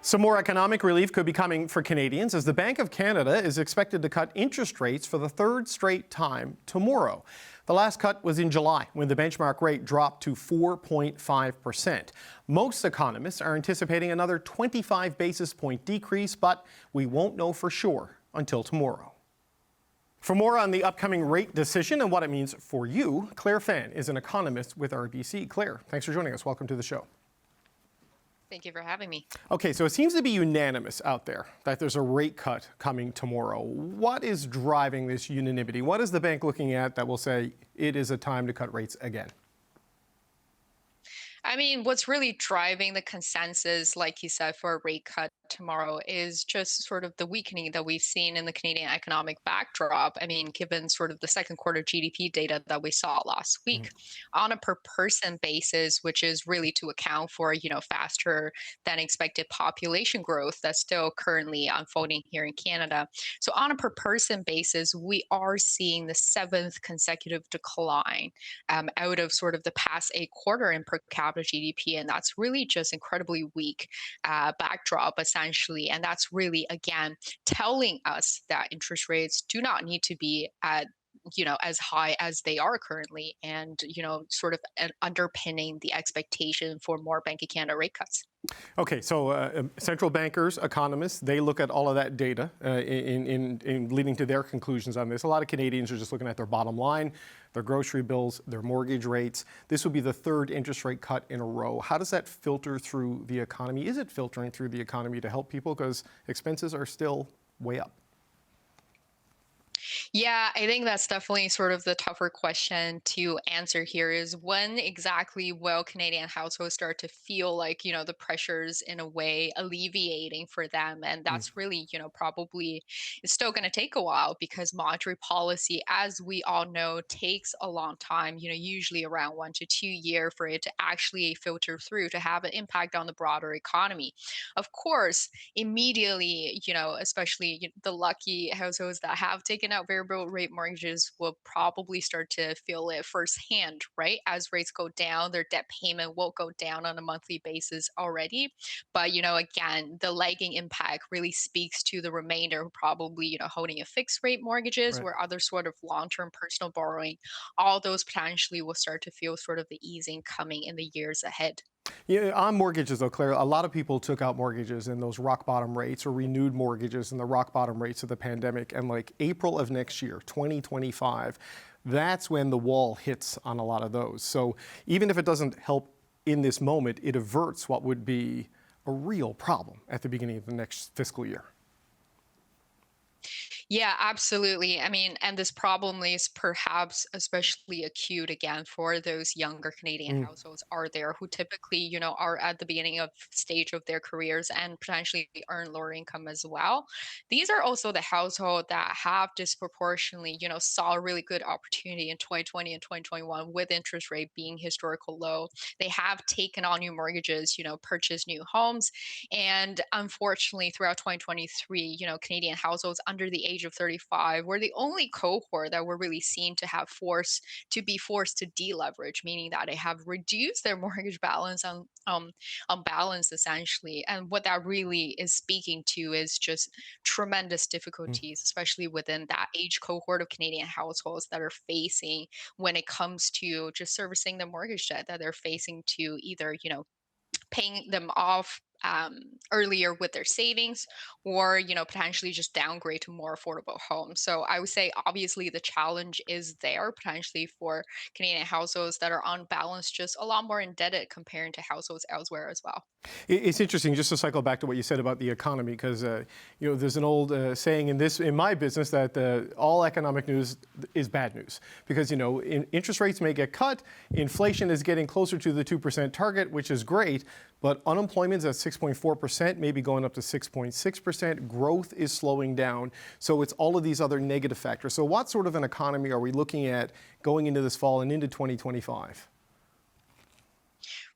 Some more economic relief could be coming for Canadians as the Bank of Canada is expected to cut interest rates for the third straight time tomorrow. The last cut was in July when the benchmark rate dropped to 4.5%. Most economists are anticipating another 25 basis point decrease, but we won't know for sure until tomorrow. For more on the upcoming rate decision and what it means for you, Claire Fan is an economist with RBC. Claire, thanks for joining us. Welcome to the show. Thank you for having me. Okay, so it seems to be unanimous out there that there's a rate cut coming tomorrow. What is driving this unanimity? What is the bank looking at that will say it is a time to cut rates again? I mean, what's really driving the consensus, like you said, for a rate cut tomorrow is just sort of the weakening that we've seen in the Canadian economic backdrop. I mean, given sort of the second quarter GDP data that we saw last week on a per person basis, which is really to account for, faster than expected population growth that's still currently unfolding here in Canada. So on a per person basis, we are seeing the seventh consecutive decline out of sort of the past 8 quarters in per capita GDP, and that's really just incredibly weak backdrop essentially, and that's really again telling us that interest rates do not need to be at as high as they are currently, and sort of underpinning the expectation for more Bank of Canada rate cuts. Okay, so central bankers, economists, they look at all of that data in leading to their conclusions on this. A lot of Canadians are just looking at their bottom line, their grocery bills, their mortgage rates. This would be the third interest rate cut in a row. How does that filter through the economy? Is it filtering through the economy to help people because expenses are still way up? Yeah, I think that's definitely sort of the tougher question to answer here is when exactly will Canadian households start to feel like, the pressures in a way alleviating for them. And that's really, probably it's still going to take a while because monetary policy, as we all know, takes a long time, usually around 1 to 2 years for it to actually filter through to have an impact on the broader economy. Of course, immediately, especially the lucky households that have taken out variable rate mortgages will probably start to feel it firsthand, right? As rates go down, their debt payment will go down on a monthly basis already. But, again, the lagging impact really speaks to the remainder who probably, holding a fixed rate mortgages Right. or other sort of long-term personal borrowing. All those potentially will start to feel sort of the easing coming in the years ahead. Yeah, on mortgages though, Claire, a lot of people took out mortgages in those rock bottom rates or renewed mortgages in the rock bottom rates of the pandemic. And like April of next year, 2025, that's when the wall hits on a lot of those. So even if it doesn't help in this moment, it averts what would be a real problem at the beginning of the next fiscal year. Yeah, absolutely. I mean, and this problem is perhaps especially acute again for those younger Canadian households are there who typically, are at the beginning of stage of their careers and potentially earn lower income as well. These are also the household that have disproportionately, saw a really good opportunity in 2020 and 2021 with interest rate being historical low. They have taken on new mortgages, purchased new homes, and unfortunately, throughout 2023, Canadian households under the age of 35 were the only cohort that were really seen to have be forced to deleverage, meaning that they have reduced their mortgage balance on balance essentially. And what that really is speaking to is just tremendous difficulties, especially within that age cohort of Canadian households that are facing when it comes to just servicing the mortgage debt that they're facing to either, paying them off earlier with their savings or potentially just downgrade to more affordable homes. So I would say obviously the challenge is there potentially for Canadian households that are on balance just a lot more indebted comparing to households elsewhere as well. It's interesting just to cycle back to what you said about the economy, because there's an old saying in my business that all economic news is bad news, because interest rates may get cut, inflation is getting closer to the 2% target, which is great, but unemployment is at 6.4%, maybe going up to 6.6%. Growth is slowing down, so it's all of these other negative factors. So what sort of an economy are we looking at going into this fall and into 2025?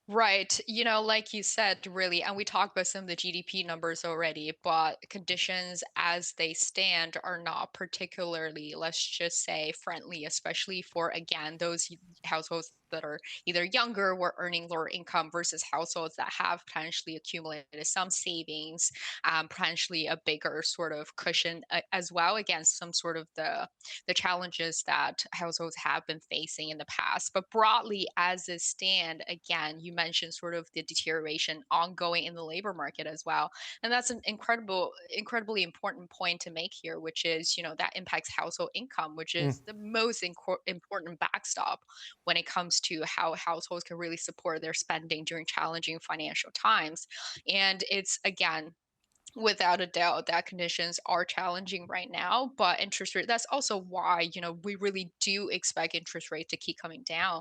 Right. Like you said, really, and we talked about some of the GDP numbers already, but conditions as they stand are not particularly, let's just say, friendly, especially for, again, those households that are either younger or earning lower income versus households that have potentially accumulated some savings, potentially a bigger sort of cushion as well against some sort of the challenges that households have been facing in the past. But broadly, as it stand, again, you mentioned sort of the deterioration ongoing in the labor market as well, and that's an incredibly important point to make here, which is that impacts household income, which is the most important backstop when it comes to how households can really support their spending during challenging financial times. And it's again, without a doubt, that conditions are challenging right now, but interest rate, that's also why, we really do expect interest rate to keep coming down.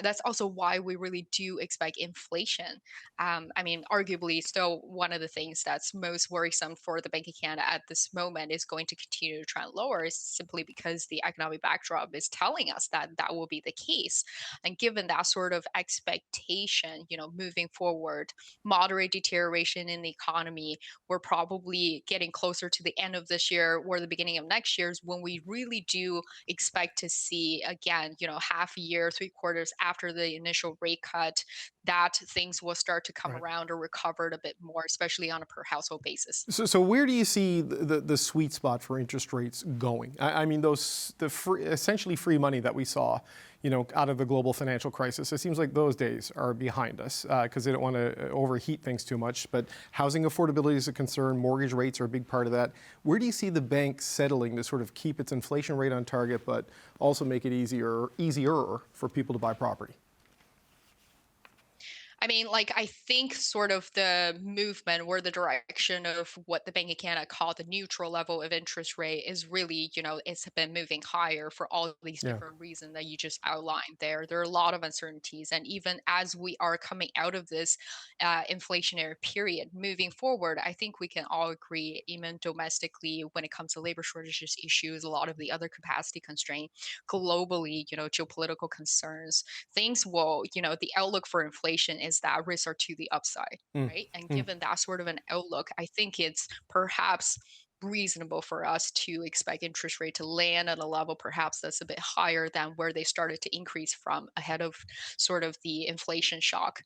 That's also why we really do expect inflation. I mean, arguably, still one of the things that's most worrisome for the Bank of Canada at this moment is going to continue to trend lower, is simply because the economic backdrop is telling us that that will be the case. And given that sort of expectation, moving forward, moderate deterioration in the economy, we're probably getting closer to the end of this year or the beginning of next year is when we really do expect to see again, half a year, 3 quarters after the initial rate cut, that things will start to come Right. around or recovered a bit more, especially on a per household basis. So where do you see the sweet spot for interest rates going? I mean, essentially free money that we saw, out of the global financial crisis. It seems like those days are behind us because they don't want to overheat things too much. But housing affordability is a concern. Mortgage rates are a big part of that. Where do you see the bank settling to sort of keep its inflation rate on target, but also make it easier for people to buy property? I mean, like, I think sort of the movement or the direction of what the Bank of Canada called the neutral level of interest rate is really, it's been moving higher for all of these Yeah. different reasons that you just outlined there. There are a lot of uncertainties. And even as we are coming out of this inflationary period moving forward, I think we can all agree, even domestically, when it comes to labor shortages issues, a lot of the other capacity constraint, globally, geopolitical concerns, things will, the outlook for inflation is that risks are to the upside, Mm. right? And Mm. given that sort of an outlook, I think it's perhaps reasonable for us to expect interest rate to land at a level perhaps that's a bit higher than where they started to increase from ahead of sort of the inflation shock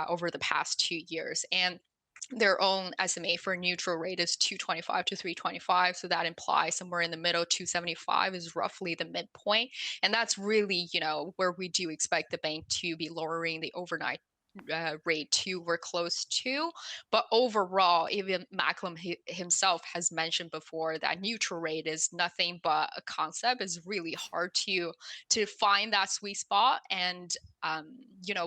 over the past 2 years. And their own estimate for a neutral rate is 225 to 325. So that implies somewhere in the middle, 275 is roughly the midpoint. And that's really, where we do expect the bank to be lowering the overnight rate to we're close to. But overall, even Macklem himself has mentioned before that neutral rate is nothing but a concept. It's really hard to find that sweet spot. And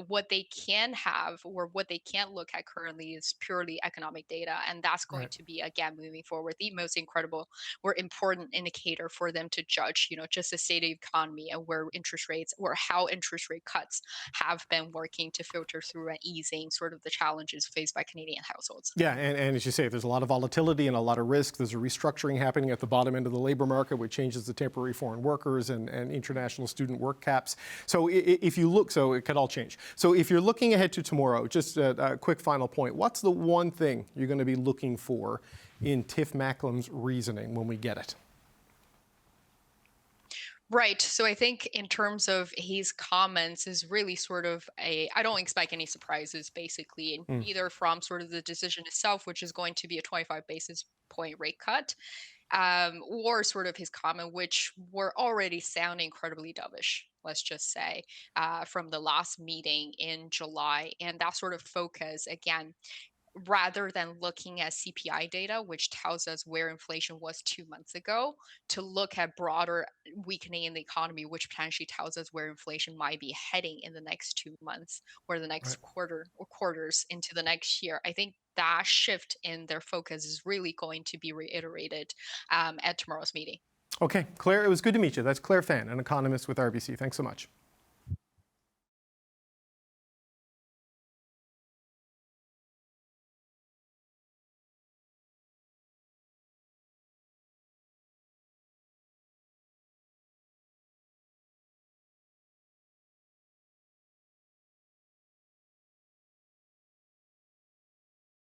what they can have or what they can look at currently is purely economic data, and that's going Right. to be again moving forward the most incredible or important indicator for them to judge, just the state of the economy and where interest rates or how interest rate cuts have been working to filter through and easing sort of the challenges faced by Canadian households. Yeah, and as you say, there's a lot of volatility and a lot of risk. There's a restructuring happening at the bottom end of the labor market, which changes the temporary foreign workers and international student work caps. So if you look, so it could all change. So if you're looking ahead to tomorrow, just a quick final point, what's the one thing you're going to be looking for in Tiff Macklem's reasoning when we get it? Right. So I think in terms of his comments is really sort of I don't expect any surprises basically, Mm. either from sort of the decision itself, which is going to be a 25 basis point rate cut, or sort of his comment, which were already sounding incredibly dovish, let's just say, from the last meeting in July. And that sort of focus, again, rather than looking at CPI data, which tells us where inflation was 2 months ago, to look at broader weakening in the economy, which potentially tells us where inflation might be heading in the next 2 months or the next Right. quarter or quarters into the next year. I think that shift in their focus is really going to be reiterated at tomorrow's meeting. Okay, Claire, it was good to meet you. That's Claire Fan, an economist with RBC. Thanks so much.